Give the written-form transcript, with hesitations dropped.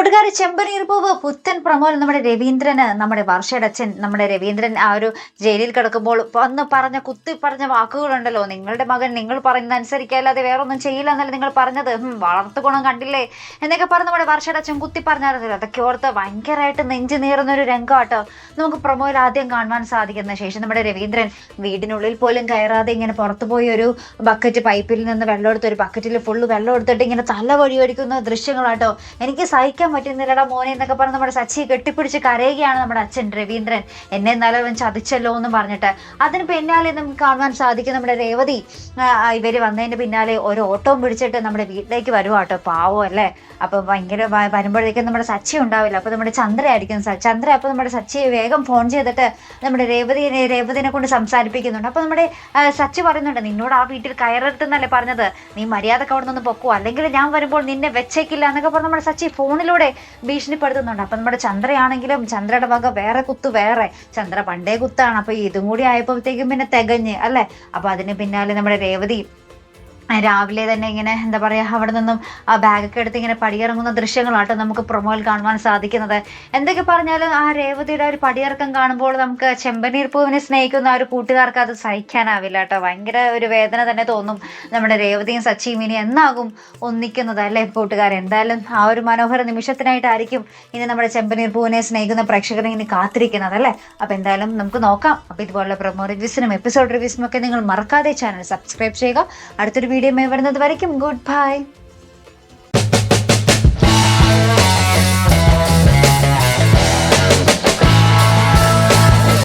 കൂട്ടുകാരി ചെമ്പനീർ പൂവ് പുത്തൻ പ്രമോൽ നമ്മുടെ രവീന്ദ്രന് നമ്മുടെ വർഷയുടെ അച്ഛൻ നമ്മുടെ രവീന്ദ്രൻ ആ ഒരു ജയിലിൽ കിടക്കുമ്പോൾ അന്ന് കുത്തി പറഞ്ഞ വാക്കുകളുണ്ടല്ലോ, നിങ്ങളുടെ മകൻ നിങ്ങൾ പറയുന്നത് അനുസരിക്കാല്ലാതെ വേറൊന്നും ചെയ്യില്ല എന്നല്ല നിങ്ങൾ പറഞ്ഞത്, വളർത്തു ഗുണം കണ്ടില്ലേ എന്നൊക്കെ പറഞ്ഞ് നമ്മുടെ വർഷയുടെ അച്ഛൻ കുത്തി പറഞ്ഞായിരുന്നല്ലോ. അതൊക്കെ ഓർത്ത് ഭയങ്കരമായിട്ട് നെഞ്ചു നീറുന്ന ഒരു രംഗമാട്ടോ നമുക്ക് പ്രമോയിൽ ആദ്യം കാണുവാൻ സാധിക്കുന്ന. ശേഷം നമ്മുടെ രവീന്ദ്രൻ വീടിനുള്ളിൽ പോലും കയറാതെ ഇങ്ങനെ പുറത്തുപോയി ഒരു ബക്കറ്റ് പൈപ്പിൽ നിന്ന് വെള്ളം എടുത്ത് ഒരു ബക്കറ്റിൽ ഫുള്ള് വെള്ളം എടുത്തിട്ട് ഇങ്ങനെ തല വഴിയൊടിക്കുന്ന ദൃശ്യങ്ങളാട്ടോ. എനിക്ക് സഹിക്കാൻ പറ്റുന്നില്ലടാ മോനെ എന്നൊക്കെ പറഞ്ഞ് നമ്മുടെ സച്ചിയെ കെട്ടിപ്പിടിച്ച് കരയുകയാണ് നമ്മുടെ അച്ഛൻ രവീന്ദ്രൻ. എന്നെ നല്ലവൻ ചതിച്ചല്ലോ എന്ന് പറഞ്ഞിട്ട്. അതിന് പിന്നാലെ നമുക്ക് കാണുവാൻ സാധിക്കും നമ്മുടെ രേവതി ഇവര് വന്നതിന് പിന്നാലെ ഒരു ഓട്ടവും പിടിച്ചിട്ട് നമ്മുടെ വീട്ടിലേക്ക് വരുവാട്ടോ. പാവം അല്ലേ. അപ്പൊ ഭയങ്കര വരുമ്പോഴേക്കും നമ്മുടെ സച്ചി ഉണ്ടാവില്ല. അപ്പൊ നമ്മുടെ ചന്ദ്രയായിരിക്കും. ചന്ദ്ര അപ്പൊ നമ്മുടെ സച്ചിയെ വേഗം ഫോൺ ചെയ്തിട്ട് നമ്മുടെ രേവതിനെ കൊണ്ട് സംസാരിപ്പിക്കുന്നുണ്ട്. അപ്പൊ നമ്മുടെ സച്ചി പറയുന്നുണ്ട്, നിന്നോട് ആ വീട്ടിൽ കയറരുതെന്നല്ലേ പറഞ്ഞത്, നീ മര്യാദക്ക് അവിടെ നിന്ന് പൊക്കോ, അല്ലെങ്കിൽ ഞാൻ വരുമ്പോൾ നിന്നെ വെച്ചേക്കില്ല എന്നൊക്കെ പറഞ്ഞ് നമ്മുടെ സച്ചി ഫോണിലൂടെ ഭീഷണിപ്പെടുത്തുന്നുണ്ട്. അപ്പൊ നമ്മുടെ ചന്ദ്രയാണെങ്കിലും ചന്ദ്രയുടെ വക വേറെ കുത്ത് വേറെ, ചന്ദ്ര പണ്ടേ കുത്താണ്. അപ്പൊ ഇതും കൂടി ആയപ്പോഴത്തേക്കും പിന്നെ തികഞ്ഞ് അല്ലേ. അപ്പൊ അതിന് പിന്നാലെ നമ്മുടെ രേവതി രാവിലെ തന്നെ ഇങ്ങനെ എന്താ പറയുക അവിടെ നിന്നും ആ ബാഗൊക്കെ എടുത്ത് ഇങ്ങനെ പടിയിറങ്ങുന്ന ദൃശ്യങ്ങളാട്ടോ നമുക്ക് പ്രൊമോയിൽ കാണുവാൻ സാധിക്കുന്നത്. എന്തൊക്കെ പറഞ്ഞാലും ആ രേവതിയുടെ ഒരു പടിയിറക്കം കാണുമ്പോൾ നമുക്ക് ചെമ്പനീർ പൂവിനെ സ്നേഹിക്കുന്ന ആ ഒരു കൂട്ടുകാർക്ക് അത് സഹിക്കാനാവില്ല കേട്ടോ. ഭയങ്കര ഒരു വേദന തന്നെ തോന്നും. നമ്മുടെ രേവതിയും സച്ചിയും ഇനി എന്നാകും ഒന്നിക്കുന്നത് അല്ലേ കൂട്ടുകാർ. എന്തായാലും ആ ഒരു മനോഹര നിമിഷത്തിനായിട്ടായിരിക്കും ഇനി നമ്മുടെ ചെമ്പനീർ പൂവിനെ സ്നേഹിക്കുന്ന പ്രേക്ഷകരെ ഇനി കാത്തിരിക്കുന്നത് അല്ലേ. അപ്പൊ എന്തായാലും നമുക്ക് നോക്കാം. അപ്പൊ ഇതുപോലുള്ള പ്രൊമോ റിവ്യൂസിനും എപ്പിസോഡ് റിവ്യൂസിനും ഒക്കെ നിങ്ങൾ മറക്കാതെ ചാനൽ സബ്സ്ക്രൈബ് ചെയ്യുക. അടുത്തൊരു വീഡിയോ വരുന്നത് വരയ്ക്കും ഗുഡ് ബൈ.